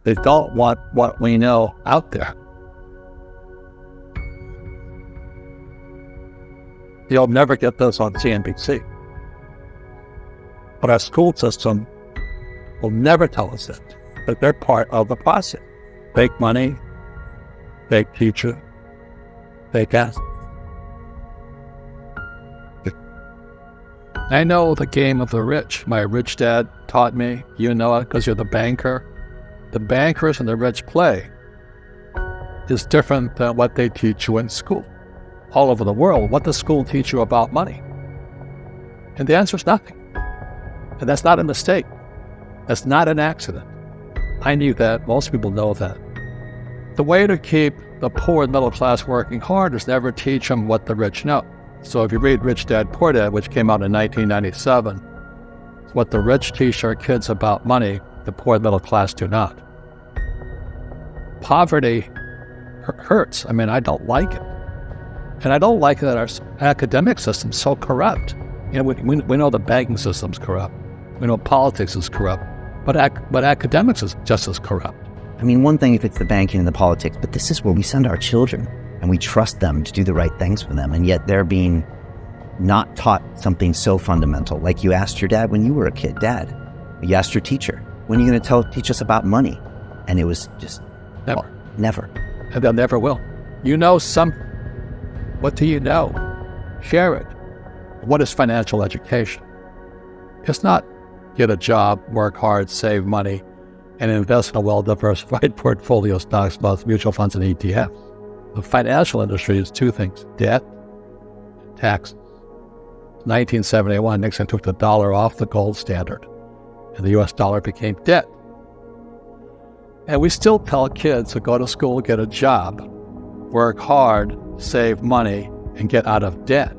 They don't want what we know out there. You'll never get this on CNBC. But our school system will never tell us that they're part of the process. Fake money, fake teacher, fake asset. I know the game of the rich. My rich dad taught me. You know it because you're the banker. The bankers and the rich play is different than what they teach you in school. All over the world, what does school teach you about money? And the answer is nothing. And that's not a mistake. That's not an accident. I knew that. Most people know that. The way to keep the poor and middle class working hard is never teach them what the rich know. So if you read Rich Dad, Poor Dad, which came out in 1997, what the rich teach their kids about money, the poor and middle class do not. Poverty hurts. I mean, I don't like it. And I don't like that our academic system's so corrupt. You know, we know the banking system's corrupt. We know politics is corrupt. But academics is just as corrupt. I mean, one thing if it's the banking and the politics, but this is where we send our children and we trust them to do the right things for them. And yet they're being not taught something so fundamental. Like you asked your dad when you were a kid, Dad, you asked your teacher, when are you going to teach us about money? And it was just never. Well, never. And they'll never will. You know what do you know? Share it. What is financial education? It's not get a job, work hard, save money, and invest in a well-diversified portfolio of stocks, bonds, mutual funds, and ETFs. The financial industry is two things, debt and taxes. 1971, Nixon took the dollar off the gold standard, and the U.S. dollar became debt. And we still tell kids to go to school, get a job, work hard, save money, and get out of debt.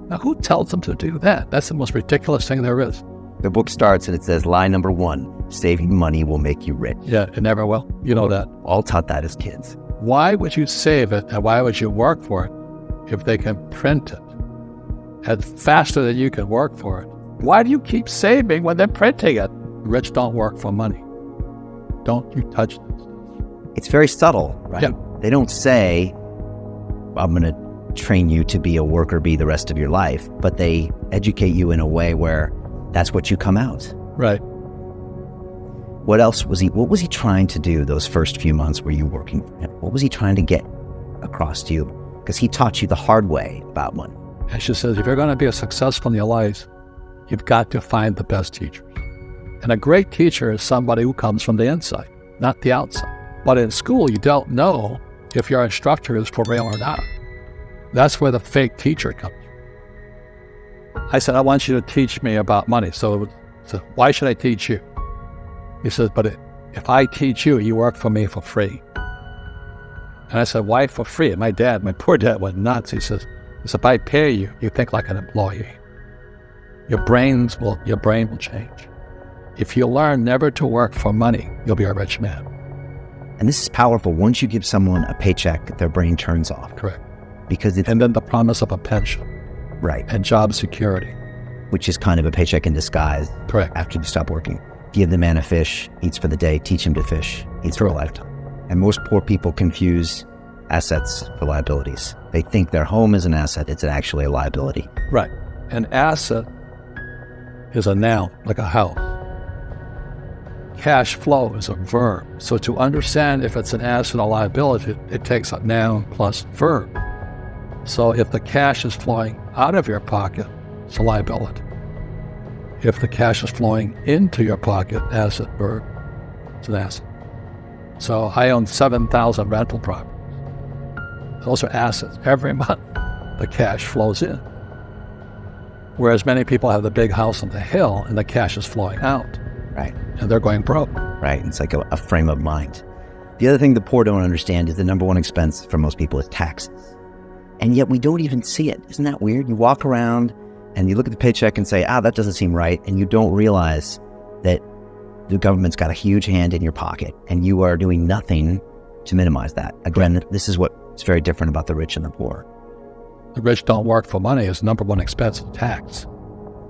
Now, who tells them to do that? That's the most ridiculous thing there is. The book starts and it says, lie number 1, saving money will make you rich. Yeah, it never will. You know that. All taught that as kids. Why would you save it and why would you work for it if they can print it and faster than you can work for it? Why do you keep saving when they're printing it? Rich don't work for money. Don't you touch this stuff. It's very subtle, right? Yeah. They don't say, I'm going to train you to be a worker bee the rest of your life, but they educate you in a way where that's what you come out. Right. What was he trying to do those first few months were you working for him? What was he trying to get across to you? Because he taught you the hard way about money. And she says, if you're going to be successful in your life, you've got to find the best teachers. And a great teacher is somebody who comes from the inside, not the outside. But in school, you don't know if your instructor is for real or not. That's where the fake teacher comes from. I said, I want you to teach me about money. So why should I teach you? He says, but if I teach you, you work for me for free. And I said, why for free? And my poor dad went nuts. He says, if I pay you, you think like an employee. Your brain will change. If you learn never to work for money, you'll be a rich man. And this is powerful. Once you give someone a paycheck, their brain turns off. Correct. Because and then the promise of a pension. Right. And job security. Which is kind of a paycheck in disguise. Correct. After you stop working. Give the man a fish, eats for the day, teach him to fish, eats for a lifetime. And most poor people confuse assets for liabilities. They think their home is an asset, it's actually a liability. Right. An asset is a noun, like a house. Cash flow is a verb. So to understand if it's an asset or liability, it takes a noun plus verb. So if the cash is flowing out of your pocket, it's a liability. If the cash is flowing into your pocket, asset, verb, it's an asset. So I own 7,000 rental properties. Those are assets. Every month, the cash flows in. Whereas many people have the big house on the hill and the cash is flowing out. Right. And they're going broke. Right. It's like a frame of mind. The other thing the poor don't understand is the number one expense for most people is taxes. And yet we don't even see it. Isn't that weird? You walk around and you look at the paycheck and say, that doesn't seem right. And you don't realize that the government's got a huge hand in your pocket and you are doing nothing to minimize that. Again, this is what's very different about the rich and the poor. The rich don't work for money is number one expense of tax.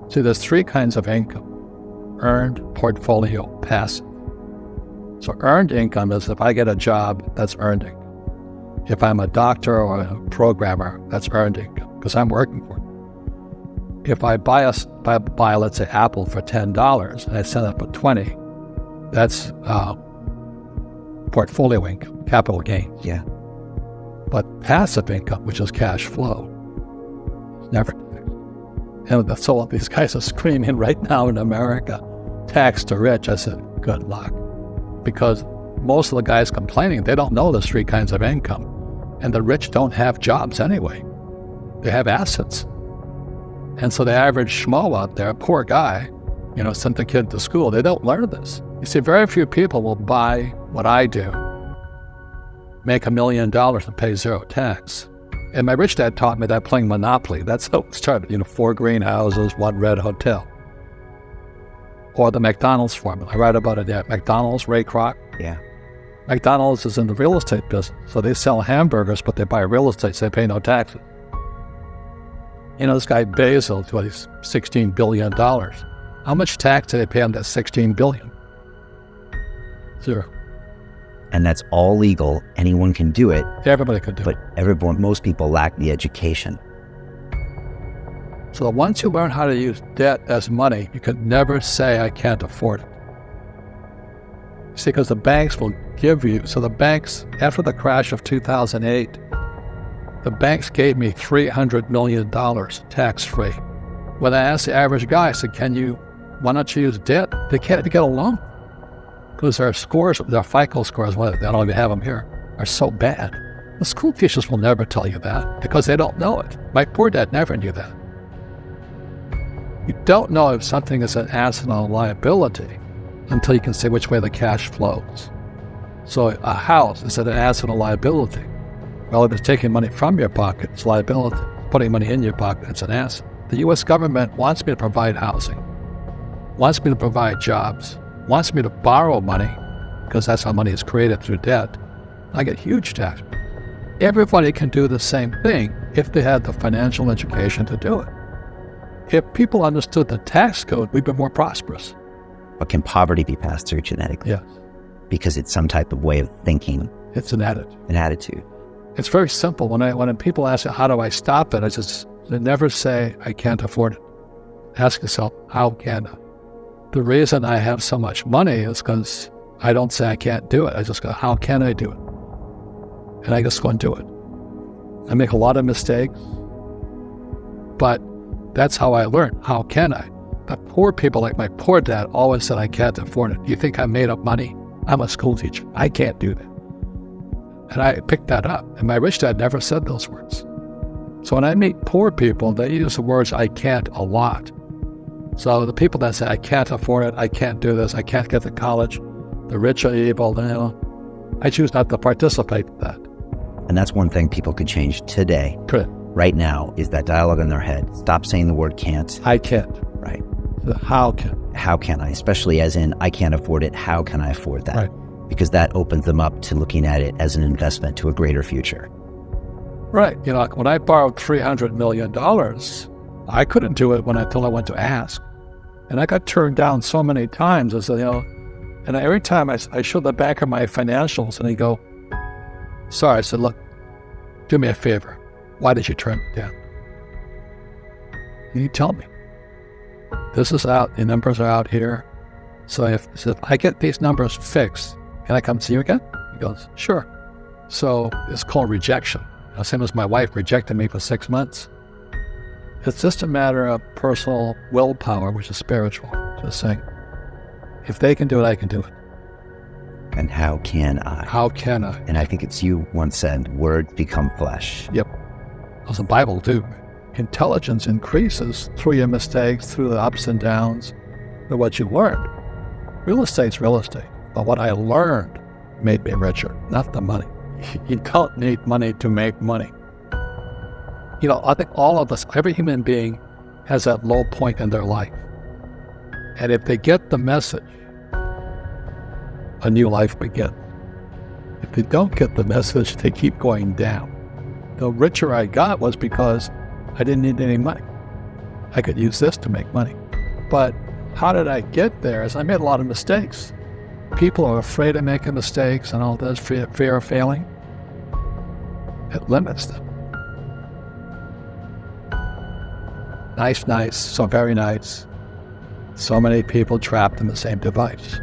See, there's three kinds of income: earned, portfolio, passive. So earned income is if I get a job, that's earned income. If I'm a doctor or a programmer, that's earned income because I'm working for it. If I buy, let's say, Apple for $10 and I sell it for $20, that's portfolio income, capital gains. Yeah. But passive income, which is cash flow, is never taxed. And so these guys are screaming right now in America, tax to rich. I said, good luck. Because most of the guys complaining, they don't know there's three kinds of income. And the rich don't have jobs anyway. They have assets. And so the average schmo out there, poor guy, sent the kid to school, they don't learn this. You see, very few people will buy what I do, make $1 million and pay zero tax. And my rich dad taught me that playing Monopoly. That's how it started, 4 greenhouses, 1 red hotel. Or the McDonald's formula. I write about it at McDonald's, Ray Kroc. Yeah. McDonald's is in the real estate business. So they sell hamburgers, but they buy real estate, so they pay no taxes. This guy Bezos, he's $16 billion. How much tax do they pay on that $16 billion? Zero. And that's all legal. Anyone can do it. Everybody can do it. But most people lack the education. So once you learn how to use debt as money, you can never say, I can't afford it. See, because the banks will give you, so the banks, after the crash of 2008, the banks gave me $300 million tax-free. When I asked the average guy, I said, why don't you use debt? They can't get a loan. Because their scores, their FICO scores, they don't even have them here, are so bad. The school teachers will never tell you that because they don't know it. My poor dad never knew that. You don't know if something is an asset or a liability until you can say which way the cash flows. So a house, is it an asset or liability? Well, if it's taking money from your pocket, it's liability. Putting money in your pocket, it's an asset. The U.S. government wants me to provide housing, wants me to provide jobs, wants me to borrow money, because that's how money is created through debt. I get huge tax. Everybody can do the same thing if they had the financial education to do it. If people understood the tax code, we'd be more prosperous. But can poverty be passed through genetically? Yes. Because it's some type of way of thinking. It's an attitude. An attitude. It's very simple. When people ask, how do I stop it? They never say, I can't afford it. Ask yourself, how can I? The reason I have so much money is because I don't say I can't do it. I just go, how can I do it? And I just go and do it. I make a lot of mistakes, but that's how I learn. How can I? The poor people, like my poor dad, always said, I can't afford it. You think I made up money? I'm a school teacher. I can't do that. And I picked that up. And my rich dad never said those words. So when I meet poor people, they use the words I can't a lot. So the people that say, I can't afford it, I can't do this, I can't get to college, the rich are evil, I choose not to participate in that. And that's one thing people could change today. Correct. Right now is that dialogue in their head. Stop saying the word can't. I can't. Right. How can? How can I? Especially as in, I can't afford it. How can I afford that? Right. Because that opens them up to looking at it as an investment to a greater future. Right. When I borrowed $300 million, I couldn't do it until I went to ask. And I got turned down so many times. And every time I showed the back of my financials and they go, sorry. I said, look, do me a favor. Why did you turn me down? And you tell me. This is out, the numbers are out here. So if I get these numbers fixed, can I come see you again? He goes, sure. So it's called rejection. Same as my wife rejected me for 6 months. It's just a matter of personal willpower, which is spiritual. Just saying, if they can do it, I can do it. And how can I? How can I? And I think it's you once said, words become flesh. Yep. As the Bible too. Intelligence increases through your mistakes, through the ups and downs, through what you learned. Real estate's real estate. But what I learned made me richer, not the money. You don't need money to make money. I think all of us, every human being has that low point in their life. And if they get the message, a new life begins. If they don't get the message, they keep going down. The richer I got was because I didn't need any money. I could use this to make money. But how did I get there? Is I made a lot of mistakes. people are afraid of making mistakes and all this fear of failing, it limits them. Nice, so very nice. So many people trapped in the same device.